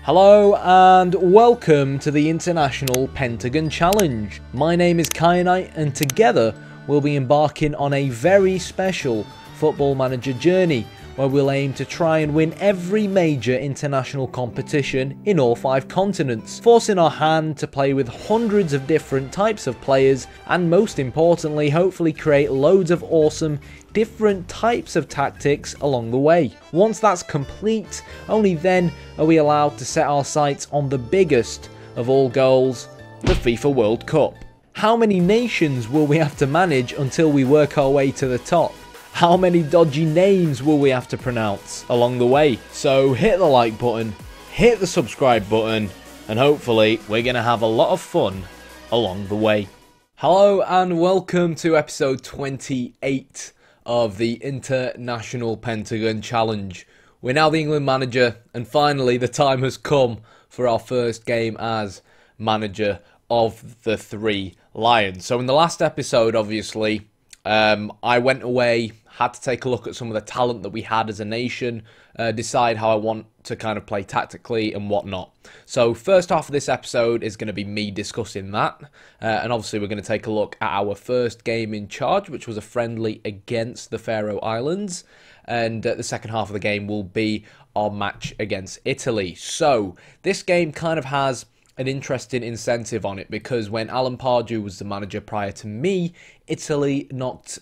Hello and welcome to the International Pentagon Challenge. My name is Kyanite and together we'll be embarking on a very special Football Manager journey where we'll aim to try and win every major international competition in all 5 continents, forcing our hand to play with hundreds of different types of players and most importantly hopefully create loads of awesome different types of tactics along the way. Once that's complete, only then are we allowed to set our sights on the biggest of all goals, the FIFA World Cup. How many nations will we have to manage until we work our way to the top? How many dodgy names will we have to pronounce along the way? So hit the like button, hit the subscribe button, and hopefully we're going to have a lot of fun along the way. Hello and welcome to episode 28 of the International Pentagon Challenge. We're now the England manager and finally the time has come for our first game as manager of the 3 Lions. So in the last episode obviously I went away, had to take a look at some of the talent that we had as a nation, decide how I want to kind of play tactically and whatnot. So first half of this episode is going to be me discussing that, and obviously we're going to take a look at our first game in charge, which was a friendly against the Faroe Islands, and the second half of the game will be our match against Italy. So this game kind of has an interesting incentive on it because when Alan Pardew was the manager prior to me, Italy knocked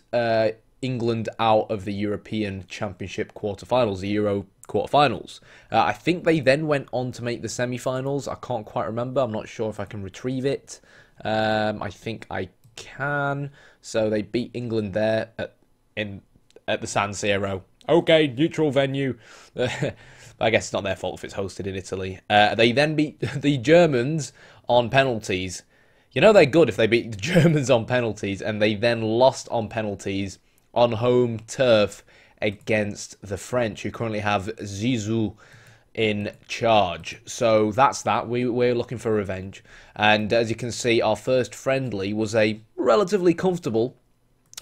England out of the European Championship quarterfinals, the Euro quarterfinals. I think they then went on to make the semi-finals. I can't quite remember. I'm not sure if I can retrieve it. I think I can. So they beat England there at the San Siro. Okay, neutral venue. I guess it's not their fault if it's hosted in Italy. They then beat the Germans on penalties. You know they're good if they beat the Germans on penalties, and they then lost on penalties on home turf against the French, who currently have Zizou in charge. So that's that. We're looking for revenge. And as you can see, our first friendly was a relatively comfortable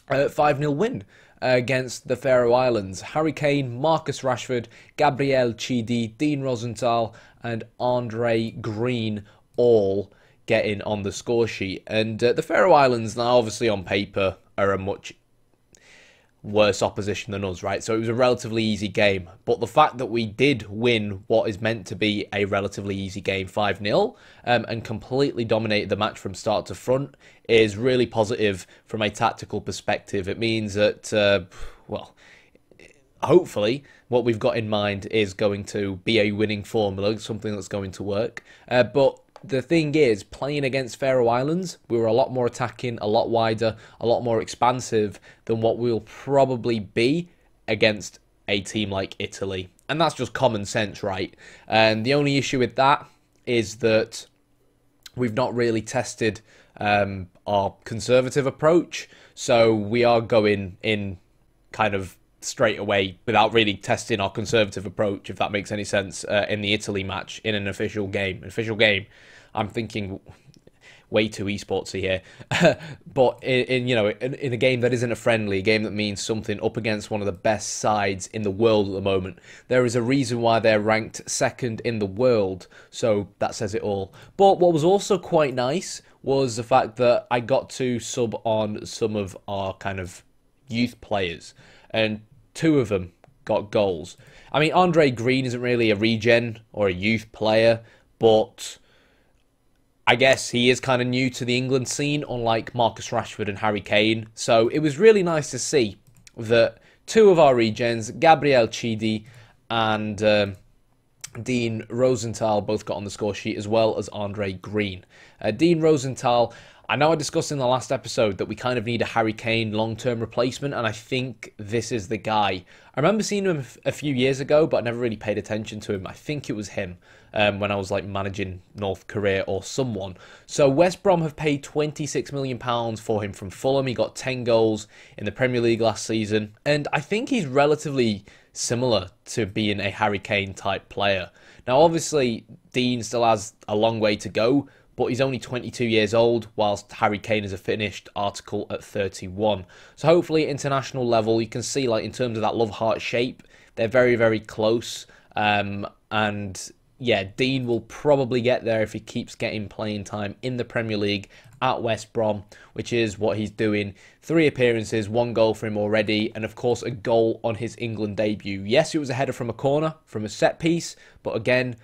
5-0 win against the Faroe Islands. Harry Kane, Marcus Rashford, Gabriel Chidi, Dean Rosenthal and Andre Green all getting on the score sheet. And the Faroe Islands now obviously on paper are a much worse opposition than us, right? So it was a relatively easy game. But the fact that we did win what is meant to be a relatively easy game 5-0 and completely dominated the match from start to front is really positive from a tactical perspective. It means that, well, hopefully what we've got in mind is going to be a winning formula, something that's going to work. But the thing is, playing against Faroe Islands, we were a lot more attacking, a lot wider, a lot more expansive than what we'll probably be against a team like Italy. And that's just common sense, right? And the only issue with that is that we've not really tested our conservative approach. So we are going in kind of straight away without really testing our conservative approach, if that makes any sense, in the Italy match in an official game. I'm thinking way too esportsy here, but in a game that isn't a friendly, a game that means something up against one of the best sides in the world at the moment. There is a reason why they're ranked 2nd in the world, so that says it all. But what was also quite nice was the fact that I got to sub on some of our kind of youth players, and 2 of them got goals. I mean, Andre Green isn't really a regen or a youth player, but I guess he is kind of new to the England scene, unlike Marcus Rashford and Harry Kane. So it was really nice to see that 2 of our regens, Gabriel Chidi and Dean Rosenthal, both got on the score sheet, as well as Andre Green. Dean Rosenthal, I know I discussed in the last episode that we kind of need a Harry Kane long-term replacement, and I think this is the guy. I remember seeing him a few years ago, but I never really paid attention to him. I think it was him when I was like managing North Korea or someone. So West Brom have paid £26 million for him from Fulham. He got 10 goals in the Premier League last season, and I think he's relatively similar to being a Harry Kane type player. Now obviously Dean still has a long way to go, but he's only 22 years old, whilst Harry Kane is a finished article at 31. So hopefully at international level, you can see, like, in terms of that love-heart shape, they're very, very close. And yeah, Dean will probably get there if he keeps getting playing time in the Premier League at West Brom, which is what he's doing. 3 appearances, 1 goal for him already, and of course a goal on his England debut. Yes, it was a header from a corner, from a set piece, but again,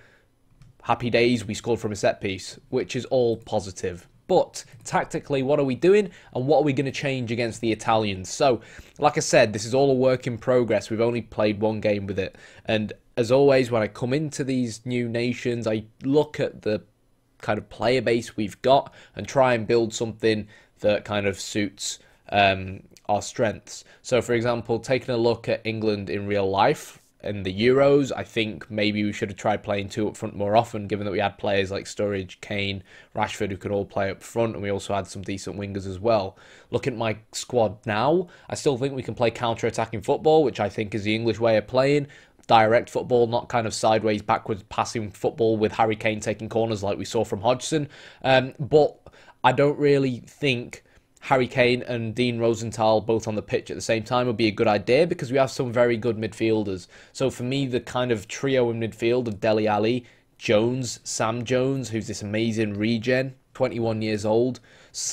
happy days, we scored from a set piece, which is all positive. But tactically, what are we doing and what are we going to change against the Italians? So, like I said, this is all a work in progress. We've only played 1 game with it. And as always, when I come into these new nations, I look at the kind of player base we've got and try and build something that kind of suits our strengths. So, for example, taking a look at England in real life, in the Euros, I think maybe we should have tried playing 2 up front more often, given that we had players like Sturridge, Kane, Rashford who could all play up front, and we also had some decent wingers as well. Looking at my squad now, I still think we can play counter-attacking football, which I think is the English way of playing. Direct football, not kind of sideways, backwards passing football with Harry Kane taking corners like we saw from Hodgson. But I don't really think Harry Kane and Dean Rosenthal both on the pitch at the same time would be a good idea, because we have some very good midfielders. So for me, the kind of trio in midfield of Dele Alli, Jones, Sam Jones, who's this amazing regen, 21 years old,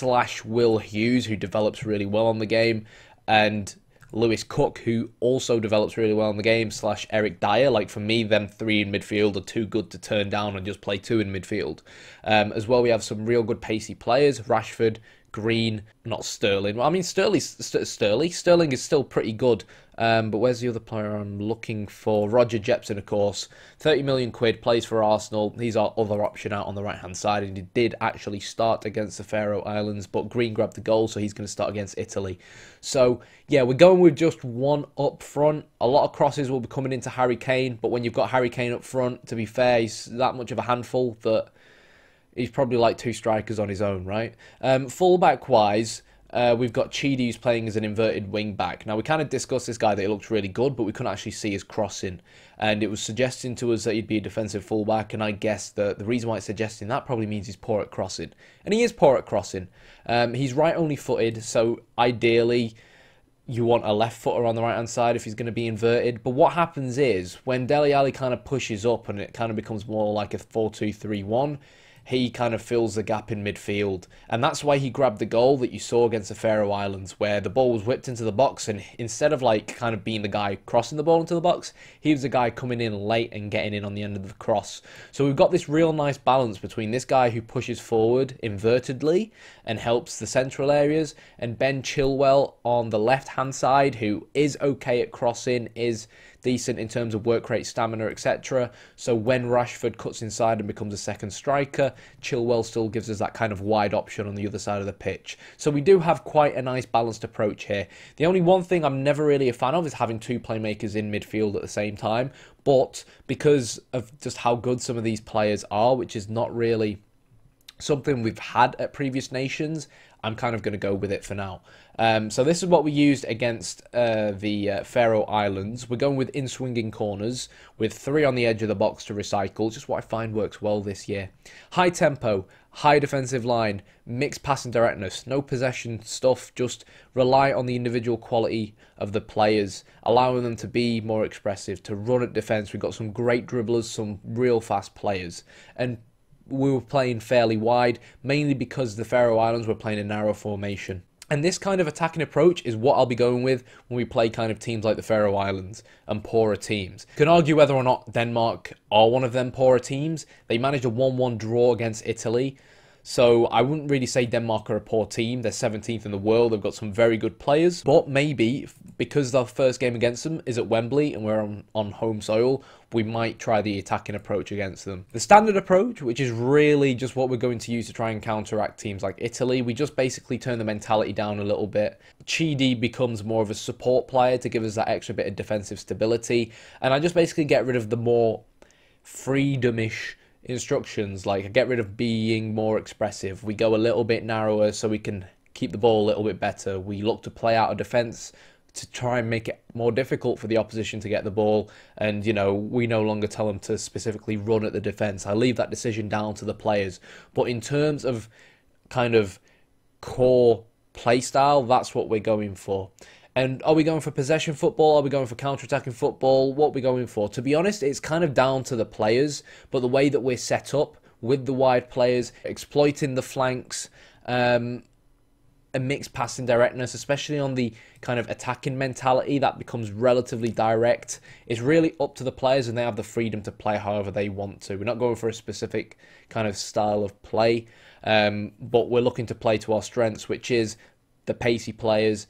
/ Will Hughes, who develops really well on the game, and Lewis Cook, who also develops really well in the game, / Eric Dyer. Like, for me, them 3 in midfield are too good to turn down and just play 2 in midfield. As well, we have some real good pacey players, Rashford, Green, not Sterling. Well, I mean, Sterling is still pretty good. But where's the other player I'm looking for? Roger Jepson, of course. 30 million quid, plays for Arsenal. He's our other option out on the right-hand side. And he did actually start against the Faroe Islands, but Green grabbed the goal, so he's going to start against Italy. So, yeah, we're going with just 1 up front. A lot of crosses will be coming into Harry Kane, but when you've got Harry Kane up front, to be fair, he's that much of a handful that he's probably like 2 strikers on his own, right? Fullback-wise, we've got Chidi, who's playing as an inverted wing-back. Now, we kind of discussed this guy that he looked really good, but we couldn't actually see his crossing. And it was suggesting to us that he'd be a defensive fullback, and I guess that the reason why it's suggesting that probably means he's poor at crossing. And he is poor at crossing. He's right-only footed, so ideally you want a left footer on the right-hand side if he's going to be inverted. But what happens is, when Dele Alli kind of pushes up and it kind of becomes more like a 4-2-3-1, he kind of fills the gap in midfield. And that's why he grabbed the goal that you saw against the Faroe Islands, where the ball was whipped into the box, and instead of like kind of being the guy crossing the ball into the box, he was the guy coming in late and getting in on the end of the cross. So we've got this real nice balance between this guy who pushes forward invertedly and helps the central areas, and Ben Chilwell on the left-hand side, who is okay at crossing, is decent in terms of work rate, stamina, etc. So when Rashford cuts inside and becomes a second striker, Chilwell still gives us that kind of wide option on the other side of the pitch. So we do have quite a nice balanced approach here. The only one thing I'm never really a fan of is having 2 playmakers in midfield at the same time, but because of just how good some of these players are, which is not really something we've had at previous nations, I'm kind of going to go with it for now. So this is what we used against the Faroe Islands. We're going with in-swinging corners with 3 on the edge of the box to recycle. Just what I find works well this year. High tempo, high defensive line, mixed pass and directness. No possession stuff, just rely on the individual quality of the players, allowing them to be more expressive, to run at defence. We've got some great dribblers, some real fast players. And we were playing fairly wide, mainly because the Faroe Islands were playing a narrow formation. And this kind of attacking approach is what I'll be going with when we play kind of teams like the Faroe Islands and poorer teams. You can argue whether or not Denmark are one of them poorer teams. They managed a 1-1 draw against Italy. So I wouldn't really say Denmark are a poor team. They're 17th in the world. They've got some very good players. But maybe because the first game against them is at Wembley and we're on home soil, we might try the attacking approach against them. The standard approach, which is really just what we're going to use to try and counteract teams like Italy, we just basically turn the mentality down a little bit. Chidi becomes more of a support player to give us that extra bit of defensive stability. And I just basically get rid of the more freedomish instructions, like get rid of being more expressive. We go a little bit narrower so we can keep the ball a little bit better. We look to play out of defence to try and make it more difficult for the opposition to get the ball, and you know, we no longer tell them to specifically run at the defence. I leave that decision down to the players. But in terms of kind of core play style, that's what we're going for. And are we going for possession football? Are we going for counter-attacking football? What are we going for? To be honest, it's kind of down to the players, but the way that we're set up with the wide players, exploiting the flanks, a mixed passing directness, especially on the kind of attacking mentality that becomes relatively direct. It's really up to the players, and they have the freedom to play however they want to. We're not going for a specific kind of style of play, but we're looking to play to our strengths, which is the pacey players,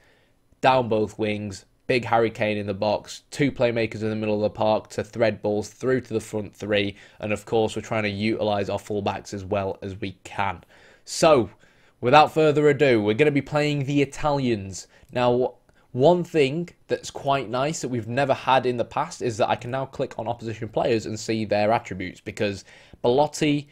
down both wings, big Harry Kane in the box, two playmakers in the middle of the park to thread balls through to the front three, and of course we're trying to utilise our fullbacks as well as we can. So, without further ado, we're going to be playing the Italians. Now, one thing that's quite nice that we've never had in the past is that I can now click on opposition players and see their attributes, because Belotti,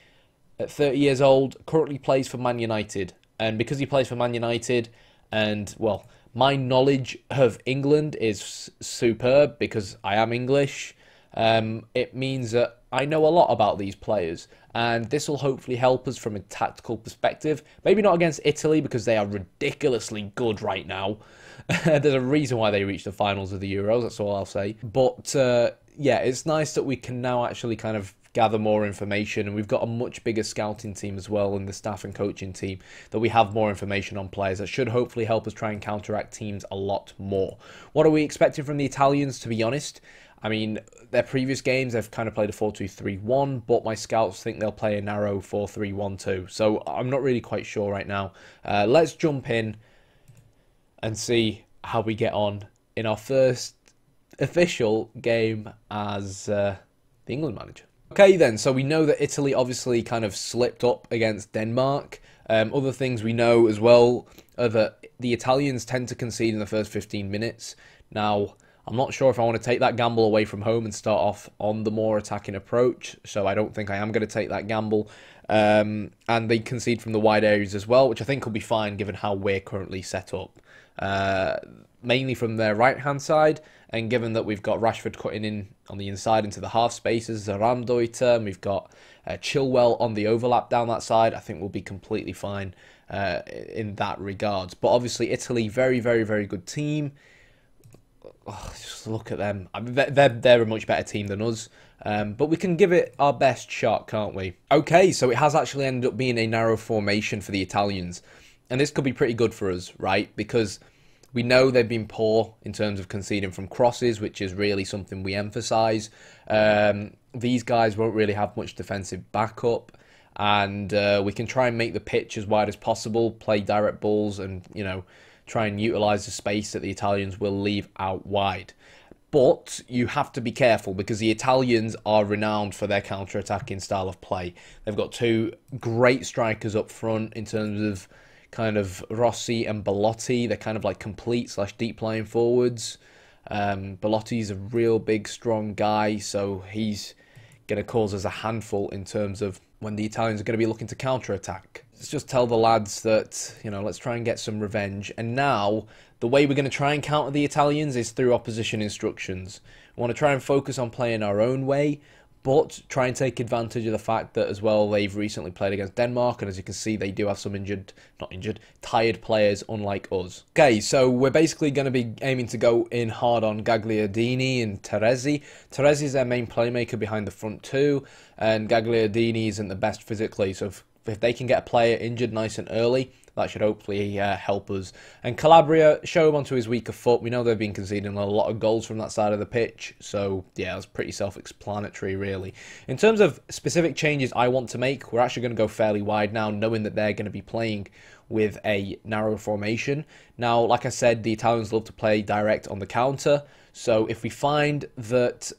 at 30 years old, currently plays for Man United. And because he plays for Man United, and, well, my knowledge of England is superb because I am English, it means that I know a lot about these players, and this will hopefully help us from a tactical perspective. Maybe not against Italy because they are ridiculously good right now. There's a reason why they reached the finals of the Euros, that's all I'll say. But yeah, it's nice that we can now actually kind of gather more information, and we've got a much bigger scouting team as well in the staff and coaching team, that we have more information on players that should hopefully help us try and counteract teams a lot more. What are we expecting from the Italians, to be honest? I mean, their previous games, they've kind of played a 4-2-3-1, but my scouts think they'll play a narrow 4-3-1-2. So I'm not really quite sure right now. Let's jump in and see how we get on in our first official game as the England manager. Okay then, so we know that Italy obviously kind of slipped up against Denmark. Other things we know as well are that the Italians tend to concede in the first 15 minutes. Now, I'm not sure if I want to take that gamble away from home and start off on the more attacking approach, so I don't think I am going to take that gamble. And they concede from the wide areas as well, which I think will be fine given how we're currently set up. Mainly from their right-hand side, and given that we've got Rashford cutting in on the inside into the half spaces, Zaramdoita, and we've got Chilwell on the overlap down that side, I think we'll be completely fine in that regards. But obviously Italy, very, very, very good team. Oh, just look at them. I mean, they're a much better team than us. But we can give it our best shot, can't we? Okay, so it has actually ended up being a narrow formation for the Italians. And this could be pretty good for us, right? Because we know they've been poor in terms of conceding from crosses, which is really something we emphasise. These guys won't really have much defensive backup. And we can try and make the pitch as wide as possible, play direct balls, and, you know, try and utilise the space that the Italians will leave out wide. But you have to be careful because the Italians are renowned for their counter-attacking style of play. They've got two great strikers up front in terms of kind of Rossi and Belotti. They're kind of like complete/deep lying forwards. Belotti's a real big, strong guy, so he's going to cause us a handful in terms of when the Italians are going to be looking to counter-attack. Let's just tell the lads that, you know, let's try and get some revenge. And now, the way we're going to try and counter the Italians is through opposition instructions. We want to try and focus on playing our own way, but try and take advantage of the fact that as well they've recently played against Denmark, and as you can see they do have some tired players unlike us. Okay, so we're basically going to be aiming to go in hard on Gagliardini and Teresi. Teresi's their main playmaker behind the front two, and Gagliardini isn't the best physically, so if they can get a player injured nice and early, that should hopefully help us. And Calabria, show him onto his weaker foot. We know they've been conceding a lot of goals from that side of the pitch. So, yeah, that's pretty self-explanatory, really. In terms of specific changes I want to make, we're actually going to go fairly wide now, knowing that they're going to be playing with a narrow formation. Now, like I said, the Italians love to play direct on the counter. So if we find that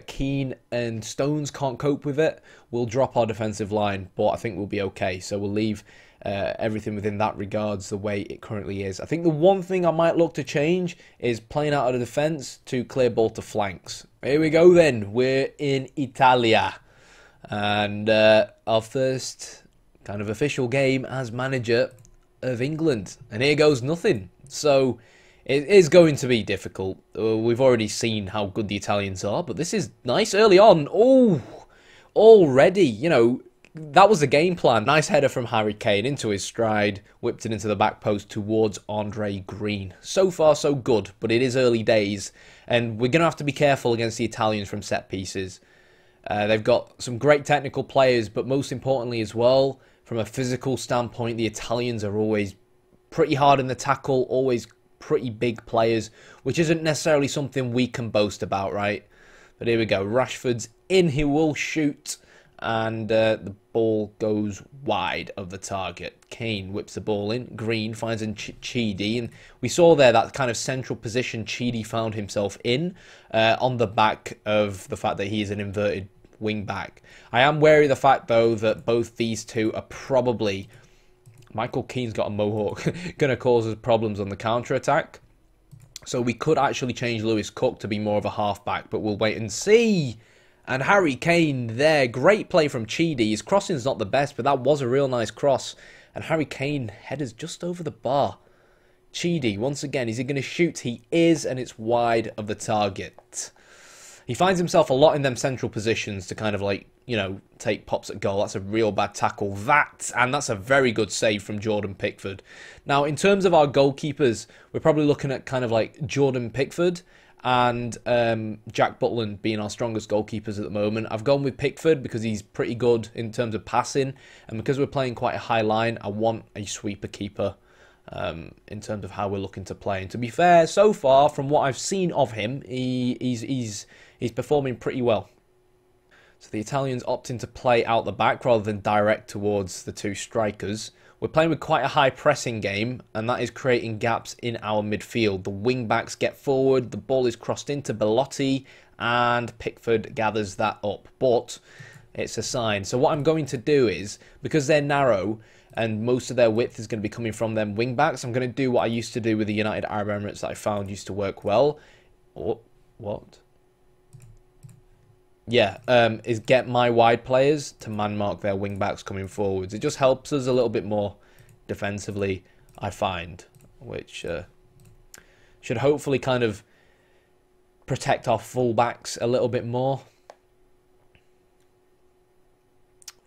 Keane and Stones can't cope with it, we'll drop our defensive line. But I think we'll be okay. So we'll leave everything within that regards the way it currently is. I think the one thing I might look to change is playing out of the defence to clear ball to flanks. Here we go then. We're in Italia. And our first kind of official game as manager of England. And here goes nothing. So it is going to be difficult. We've already seen how good the Italians are, but this is nice early on. Oh, already, you know, that was the game plan. Nice header from Harry Kane into his stride, whipped it into the back post towards Andre Green. So far, so good, but it is early days, and we're going to have to be careful against the Italians from set pieces. They've got some great technical players, but most importantly as well, from a physical standpoint, the Italians are always pretty hard in the tackle, always pretty big players, which isn't necessarily something we can boast about, right? But here we go. Rashford's in, he will shoot, and the ball goes wide of the target. Kane whips the ball in. Green finds in Chidi, and we saw there that kind of central position Chidi found himself in on the back of the fact that he is an inverted wing back. I am wary of the fact, though, that both these two are probably... Michael Keane's got a mohawk, going to cause us problems on the counter-attack. So we could actually change Lewis Cook to be more of a half-back, but we'll wait and see. And Harry Kane there, great play from Chidi. His crossing's not the best, but that was a real nice cross. And Harry Kane headers just over the bar. Chidi, once again, is he going to shoot? He is, and it's wide of the target. He finds himself a lot in them central positions to kind of like, you know, take pops at goal. That's a real bad tackle. And that's a very good save from Jordan Pickford. Now, in terms of our goalkeepers, we're probably looking at kind of like Jordan Pickford and Jack Butland being our strongest goalkeepers at the moment. I've gone with Pickford because he's pretty good in terms of passing. And because we're playing quite a high line, I want a sweeper keeper in terms of how we're looking to play. And to be fair, so far, from what I've seen of him, he's performing pretty well. So the Italians opting to play out the back rather than direct towards the two strikers. We're playing with quite a high pressing game, and that is creating gaps in our midfield. The wing backs get forward, the ball is crossed into Belotti, and Pickford gathers that up. But it's a sign. So what I'm going to do is, because they're narrow, and most of their width is going to be coming from them wing backs, I'm going to do what I used to do with the United Arab Emirates that I found used to work well. Oh, what? Yeah, is get my wide players to man-mark their wing-backs coming forwards. It just helps us a little bit more defensively, I find, which should hopefully kind of protect our full-backs a little bit more.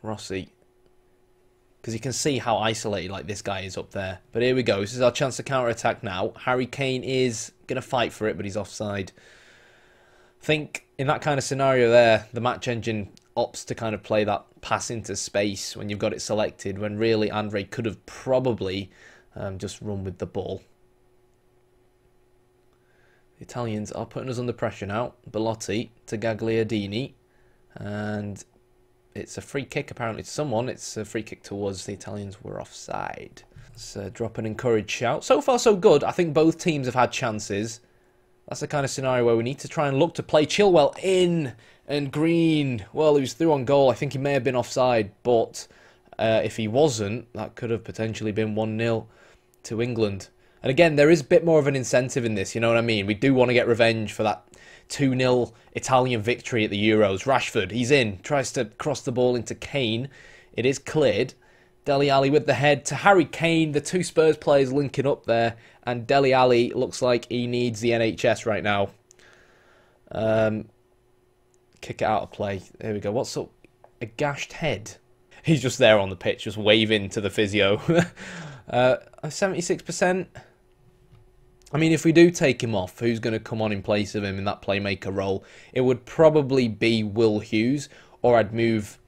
Rossi, because you can see how isolated like this guy is up there. But here we go. This is our chance to counter-attack now. Harry Kane is going to fight for it, but he's offside. I think in that kind of scenario there, the match engine opts to kind of play that pass into space when you've got it selected, when really Andre could have probably just run with the ball. The Italians are putting us under pressure now. Belotti to Gagliardini, and it's a free kick apparently to someone. It's a free kick towards the Italians. We're offside. Let's drop an encouraged shout. So far so good. I think both teams have had chances. That's the kind of scenario where we need to try and look to play Chilwell in, and Green, well, he was through on goal. I think he may have been offside, but if he wasn't, that could have potentially been 1-0 to England. And again, there is a bit more of an incentive in this, you know what I mean? We do want to get revenge for that 2-0 Italian victory at the Euros. Rashford, he's in, tries to cross the ball into Kane. It is cleared. Dele Alli with the head to Harry Kane. The two Spurs players linking up there. And Dele Alli looks like he needs the NHS right now. Kick it out of play. There we go. What's up? A gashed head. He's just there on the pitch, just waving to the physio. 76%. I mean, if we do take him off, who's going to come on in place of him in that playmaker role? It would probably be Will Hughes, or I'd move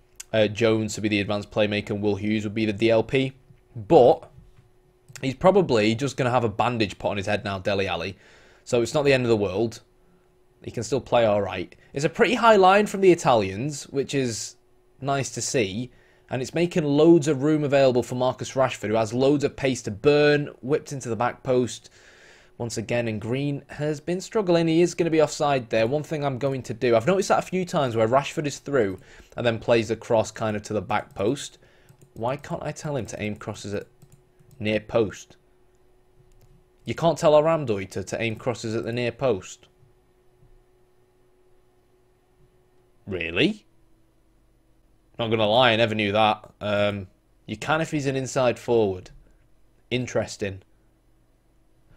Jones to be the advanced playmaker, and Will Hughes would be the DLP. But he's probably just going to have a bandage put on his head now, Dele Alli. So it's not the end of the world. He can still play all right. It's a pretty high line from the Italians, which is nice to see. And it's making loads of room available for Marcus Rashford, who has loads of pace to burn. Whipped into the back post once again. And Green has been struggling. He is going to be offside there. One thing I'm going to do, I've noticed that a few times where Rashford is through and then plays the cross kind of to the back post. Why can't I tell him to aim crosses at near post? You can't tell Aramdoy to aim crosses at the near post. Really? Not going to lie, I never knew that. You can if he's an inside forward. Interesting.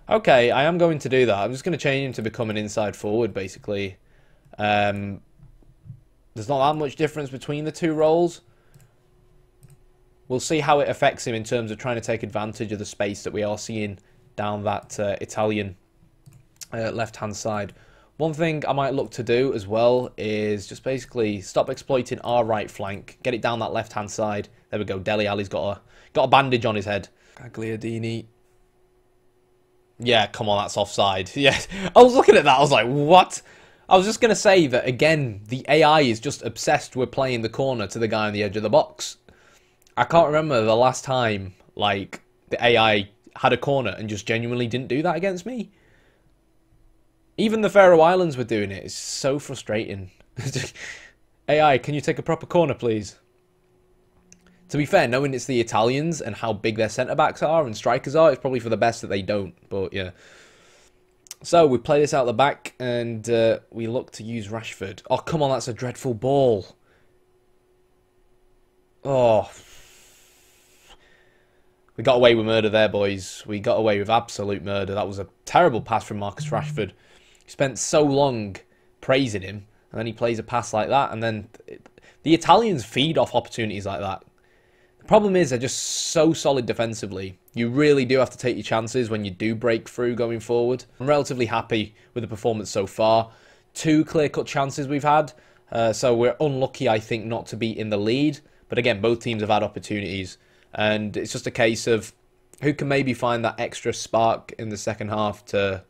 Okay, I am going to do that. I'm just going to change him to become an inside forward, basically. There's not that much difference between the two roles. We'll see how it affects him in terms of trying to take advantage of the space that we are seeing down that Italian left-hand side. One thing I might look to do as well is just basically stop exploiting our right flank, get it down that left-hand side. There we go. Dele Alli's got a bandage on his head. Gagliardini. Yeah, come on, that's offside. Yes, I was looking at that. I was like, what? I was just going to say that, again, the AI is just obsessed with playing the corner to the guy on the edge of the box. I can't remember the last time, like, the AI had a corner and just genuinely didn't do that against me. Even the Faroe Islands were doing it. It's so frustrating. AI, can you take a proper corner, please? To be fair, knowing it's the Italians and how big their centre-backs are and strikers are, it's probably for the best that they don't. But, yeah. So, we play this out the back, and we look to use Rashford. Oh, come on, that's a dreadful ball. Oh. We got away with murder there, boys. We got away with absolute murder. That was a terrible pass from Marcus Rashford. He spent so long praising him, and then he plays a pass like that, and then the Italians feed off opportunities like that. The problem is they're just so solid defensively. You really do have to take your chances when you do break through going forward. I'm relatively happy with the performance so far. 2 clear-cut chances we've had, so we're unlucky, I think, not to be in the lead. But again, both teams have had opportunities, and it's just a case of who can maybe find that extra spark in the second half to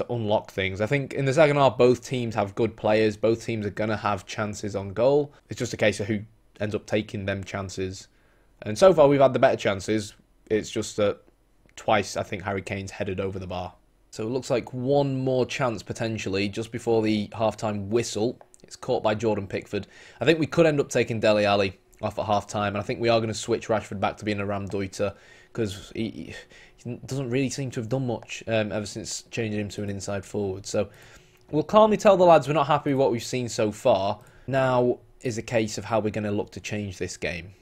unlock things. I think in the second half, both teams have good players. Both teams are going to have chances on goal. It's just a case of who ends up taking them chances. And so far, we've had the better chances. It's just that twice, I think, Harry Kane's headed over the bar. So it looks like one more chance, potentially, just before the half-time whistle. It's caught by Jordan Pickford. I think we could end up taking Dele Alli off at half-time. And I think we are going to switch Rashford back to being a Ramdeuter, because he doesn't really seem to have done much ever since changing him to an inside forward. So we'll calmly tell the lads we're not happy with what we've seen so far. Now is a case of how we're going to look to change this game.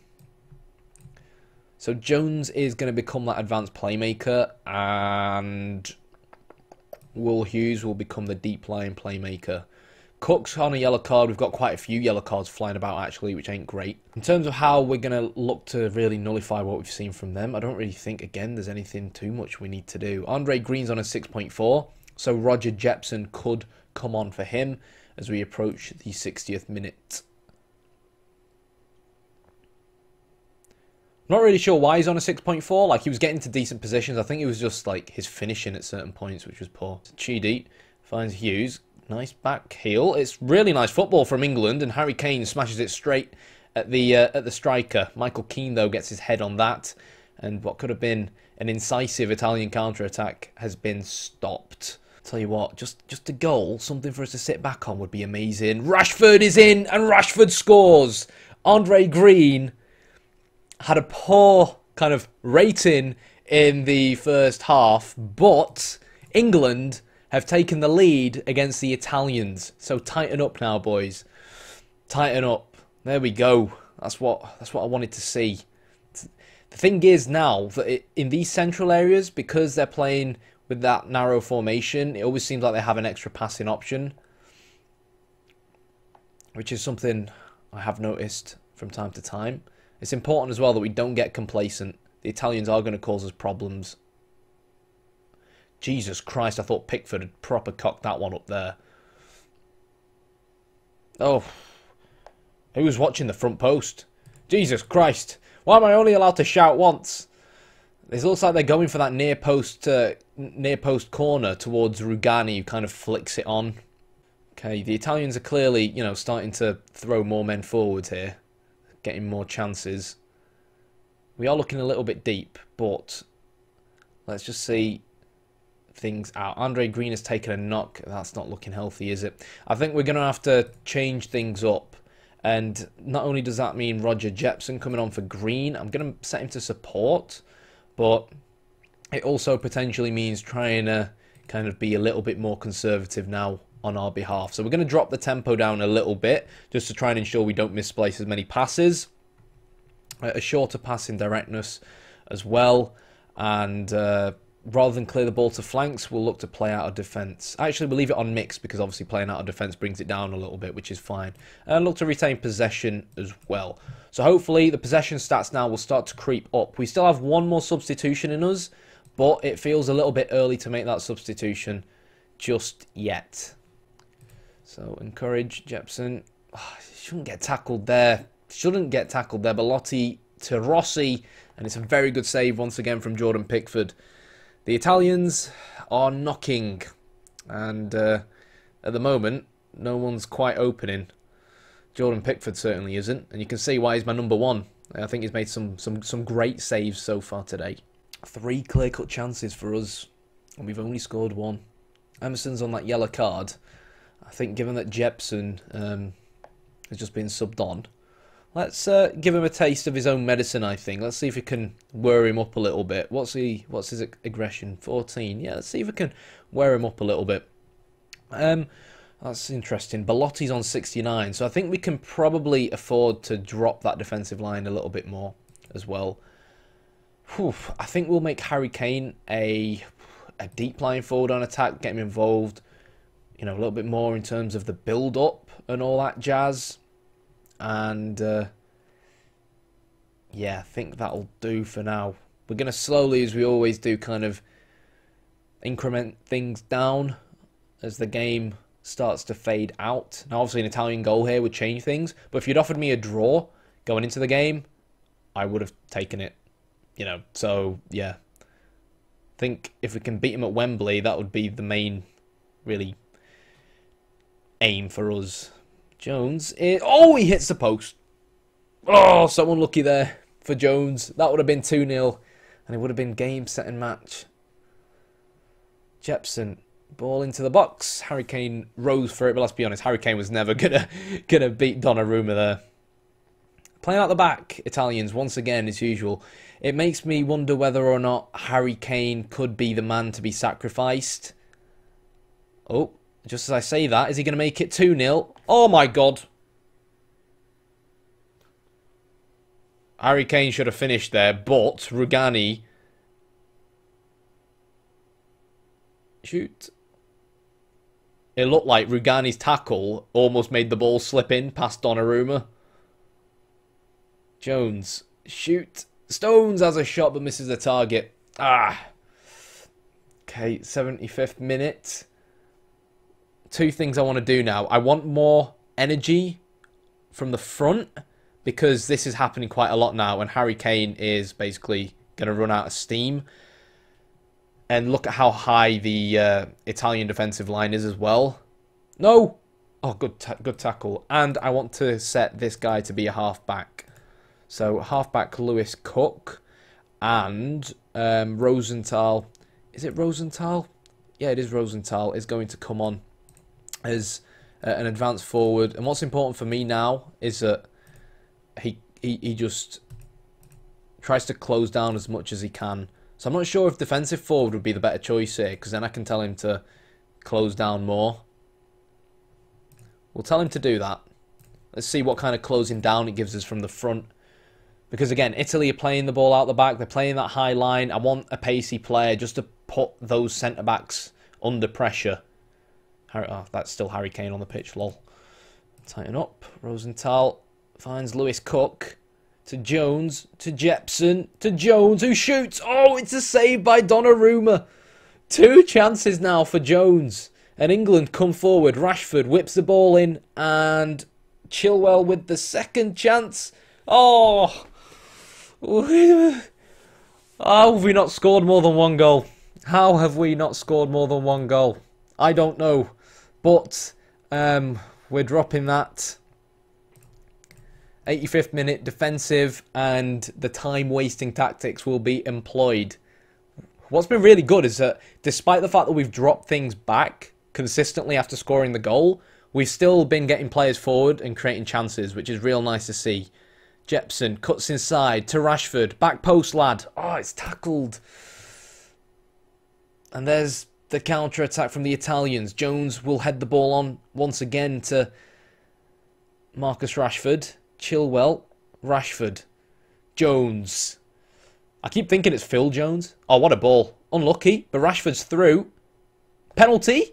So Jones is going to become that advanced playmaker, and Will Hughes will become the deep line playmaker. Cook's on a yellow card. We've got quite a few yellow cards flying about, actually, which ain't great. In terms of how we're going to look to really nullify what we've seen from them, I don't really think, again, there's anything too much we need to do. Andre Green's on a 6.4, so Roger Jepson could come on for him as we approach the 60th minute. Not really sure why he's on a 6.4. Like, he was getting to decent positions. I think it was just, like, his finishing at certain points, which was poor. Chidi finds Hughes. Nice back heel. It's really nice football from England, and Harry Kane smashes it straight at the striker. Michael Keane, though, gets his head on that, and what could have been an incisive Italian counter-attack has been stopped. Tell you what, just a goal, something for us to sit back on would be amazing. Rashford is in, and Rashford scores. Andre Green had a poor kind of rating in the first half, but England have taken the lead against the Italians. So tighten up now, boys. Tighten up. There we go. That's what I wanted to see. The thing is now that in these central areas, because they're playing with that narrow formation, it always seems like they have an extra passing option, which is something I have noticed from time to time. It's important as well that we don't get complacent. The Italians are going to cause us problems. Jesus Christ, I thought Pickford had proper cocked that one up there. Oh. Who was watching the front post? Jesus Christ. Why am I only allowed to shout once? It looks like they're going for that near post corner towards Rugani, who kind of flicks it on. Okay, the Italians are clearly, you know, starting to throw more men forward here. Getting more chances. We are looking a little bit deep, but let's just see things out. Andre Green has taken a knock. That's not looking healthy, is it? I think we're going to have to change things up. And not only does that mean Roger Jepson coming on for Green, I'm going to set him to support, but it also potentially means trying to kind of be a little bit more conservative now on our behalf. So we're going to drop the tempo down a little bit just to try and ensure we don't misplace as many passes. A shorter passing directness as well. And rather than clear the ball to flanks, we'll look to play out of defence. Actually, we'll leave it on mix because obviously playing out of defence brings it down a little bit, which is fine. And look to retain possession as well. So hopefully the possession stats now will start to creep up. We still have one more substitution in us, but it feels a little bit early to make that substitution just yet. So encourage Jepson. Oh, shouldn't get tackled there. Shouldn't get tackled there. Belotti to Rossi, and it's a very good save once again from Jordan Pickford. The Italians are knocking, and at the moment, no one's quite opening. Jordan Pickford certainly isn't, and you can see why he's my number one. I think he's made some great saves so far today. 3 clear-cut chances for us, and we've only scored 1. Emerson's on that yellow card. I think given that Jepson has just been subbed on, let's give him a taste of his own medicine, I think. Let's see if we can wear him up a little bit. What's his aggression? 14. Yeah, let's see if we can wear him up a little bit. That's interesting. Belotti's on 69, so I think we can probably afford to drop that defensive line a little bit more as well. Whew, I think we'll make Harry Kane a deep line forward on attack, get him involved, you know, a little bit more in terms of the build-up and all that jazz. And, yeah, I think that'll do for now. We're going to slowly, as we always do, kind of increment things down as the game starts to fade out. Now, obviously, an Italian goal here would change things, but if you'd offered me a draw going into the game, I would have taken it, you know. So, yeah. I think if we can beat him at Wembley, that would be the main, really, aim for us. Jones, oh, he hits the post. Oh, so unlucky there for Jones. That would have been 2-0, and it would have been game-setting match. Jepson, ball into the box. Harry Kane rose for it, but let's be honest, Harry Kane was never gonna beat Donnarumma there. Playing out the back, Italians, once again, as usual. It makes me wonder whether or not Harry Kane could be the man to be sacrificed. Oh, just as I say that, is he going to make it 2-0? Oh my God. Harry Kane should have finished there, but Rugani... Shoot. It looked like Rugani's tackle almost made the ball slip in past Donnarumma. Jones. Shoot. Stones has a shot but misses the target. Ah. Okay, 75th minute. 2 things I want to do now. I want more energy from the front, because this is happening quite a lot now, and Harry Kane is basically going to run out of steam. And look at how high the Italian defensive line is as well. No! Oh, good tackle. And I want to set this guy to be a half-back. So, half-back Lewis Cook and Rosenthal. Is it Rosenthal? Yeah, it is Rosenthal. Is going to come on as an advanced forward. And what's important for me now is that he just tries to close down as much as he can. So I'm not sure if defensive forward would be the better choice here, because then I can tell him to close down more. We'll tell him to do that. Let's see what kind of closing down it gives us from the front. Because again, Italy are playing the ball out the back. They're playing that high line. I want a pacey player just to put those centre-backs under pressure. Oh, that's still Harry Kane on the pitch, lol. Tighten up. Rosenthal finds Lewis Cook. To Jones, to Jepson, to Jones, who shoots. Oh, it's a save by Donnarumma. 2 chances now for Jones. And England come forward. Rashford whips the ball in, and Chilwell with the second chance. Oh. How have we not scored more than 1 goal? How have we not scored more than 1 goal? I don't know. But we're dropping that. 85th minute defensive, and the time-wasting tactics will be employed. What's been really good is that despite the fact that we've dropped things back consistently after scoring the goal, we've still been getting players forward and creating chances, which is real nice to see. Jepson cuts inside to Rashford. Back post, lad. Oh, it's tackled. And there's the counter-attack from the Italians. Jones will head the ball on once again to Marcus Rashford. Chilwell, Rashford, Jones. I keep thinking it's Phil Jones. Oh, what a ball. Unlucky, but Rashford's through. Penalty?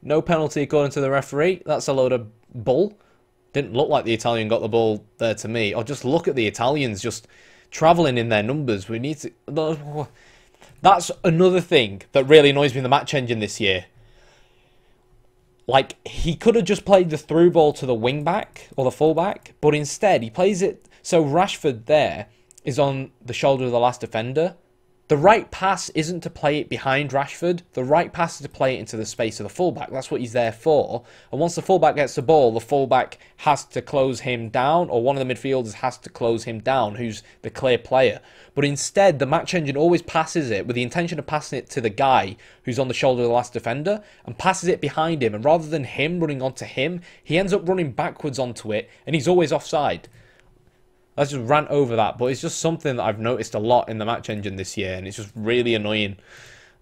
No penalty according to the referee. That's a load of bull. Didn't look like the Italian got the ball there to me. Or just look at the Italians just travelling in their numbers. We need to... That's another thing that really annoys me in the match engine this year. Like, he could have just played the through ball to the wing back or the full back, but instead he plays it... So Rashford there is on the shoulder of the last defender. The right pass isn't to play it behind Rashford. The right pass is to play it into the space of the fullback. That's what he's there for. And once the fullback gets the ball, the fullback has to close him down, or one of the midfielders has to close him down, who's the clear player. But instead, the match engine always passes it with the intention of passing it to the guy who's on the shoulder of the last defender, and passes it behind him. And rather than him running onto him, he ends up running backwards onto it, and he's always offside. Let's just rant over that, but it's just something that I've noticed a lot in the match engine this year, and it's just really annoying.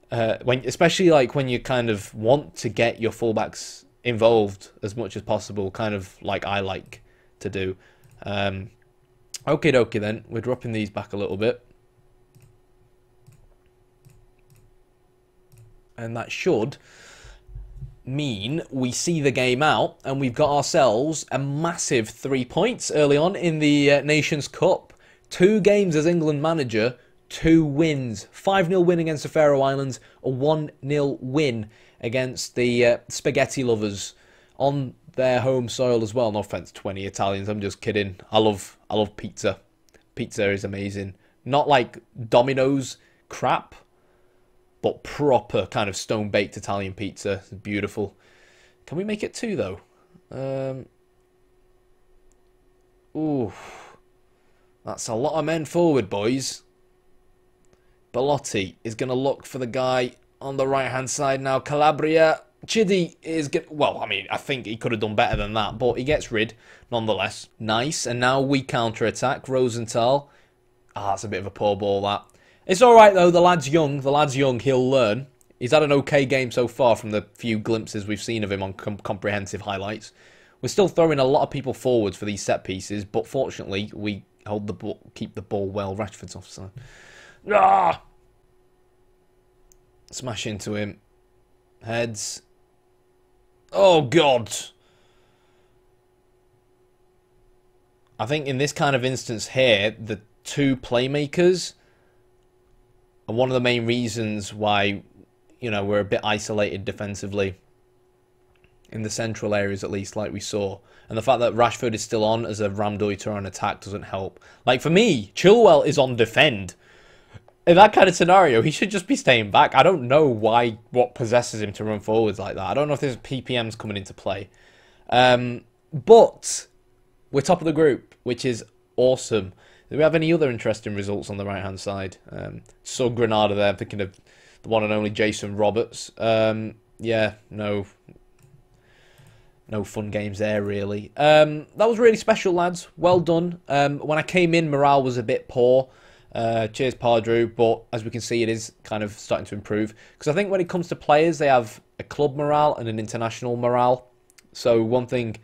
Especially like when you kind of want to get your fullbacks involved as much as possible, kind of like I like to do. Okie dokie then, we're dropping these back a little bit. And that should mean we see the game out, and we've got ourselves a massive 3 points early on in the Nations Cup. 2 games as England manager, 2 wins. 5-0 win against the Faroe Islands, a 1-0 win against the Spaghetti Lovers on their home soil as well. No offense to any Italians, I'm just kidding. I love pizza. Pizza is amazing. Not like Domino's crap, but proper kind of stone-baked Italian pizza. It's beautiful. Can we make it 2, though? Ooh. That's a lot of men forward, boys. Belotti is going to look for the guy on the right-hand side now. Calabria. Chidi is going to... Well, I mean, I think he could have done better than that, but he gets rid, nonetheless. Nice. And now we counter-attack. Rosenthal. Ah, that's a bit of a poor ball, that. It's alright though, the lad's young, he'll learn. He's had an okay game so far from the few glimpses we've seen of him on comprehensive highlights. We're still throwing a lot of people forwards for these set pieces, but fortunately we hold the ball, keep the ball well. Rashford's offside. Ah! Smash into him. Heads. Oh God! I think in this kind of instance here, the 2 playmakers... And one of the main reasons why, you know, we're a bit isolated defensively in the central areas, at least, like we saw. And the fact that Rashford is still on as a Ramdeuter on attack doesn't help. Like, for me, Chilwell is on defend. In that kind of scenario, he should just be staying back. I don't know what possesses him to run forwards like that. I don't know if there's PPMs coming into play. But we're top of the group, which is awesome. Do we have any other interesting results on the right-hand side? So Granada there, I'm thinking of the one and only Jason Roberts. Yeah, no fun games there, really. That was really special, lads. Well done. When I came in, morale was a bit poor. Cheers, Pardrew. But as we can see, it is kind of starting to improve. Because I think when it comes to players, they have a club morale and an international morale. So one thing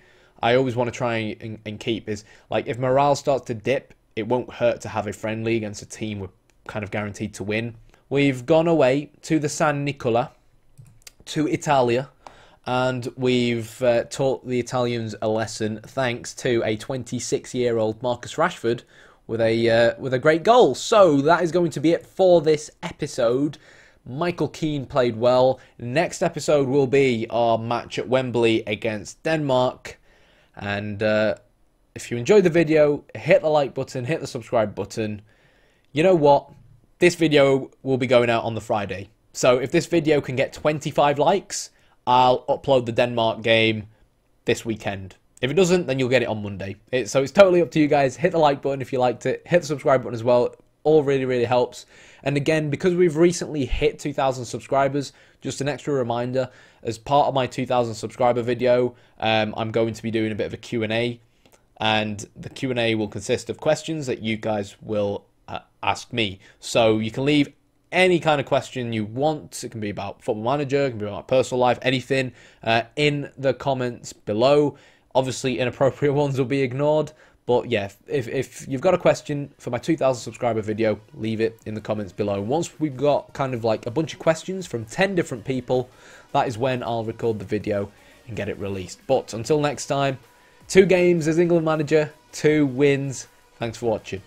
I always want to try and keep is, like, if morale starts to dip, it won't hurt to have a friendly against a team we're kind of guaranteed to win. We've gone away to the San Nicola, to Italia, and we've taught the Italians a lesson thanks to a 26-year-old Marcus Rashford with a great goal. So that is going to be it for this episode. Michael Keane played well. Next episode will be our match at Wembley against Denmark, and if you enjoyed the video, hit the like button, hit the subscribe button. You know what? This video will be going out on the Friday. So if this video can get 25 likes, I'll upload the Denmark game this weekend. If it doesn't, then you'll get it on Monday. So it's totally up to you guys. Hit the like button if you liked it. Hit the subscribe button as well. All really, really helps. And again, because we've recently hit 2,000 subscribers, just an extra reminder, as part of my 2,000 subscriber video, I'm going to be doing a bit of a Q&A. And the Q&A will consist of questions that you guys will ask me. So you can leave any kind of question you want. It can be about Football Manager, it can be about my personal life, anything, in the comments below. Obviously, inappropriate ones will be ignored. But yeah, if you've got a question for my 2,000 subscriber video, leave it in the comments below. Once we've got kind of like a bunch of questions from 10 different people, that is when I'll record the video and get it released. But until next time, 2 games as England manager, 2 wins. Thanks for watching.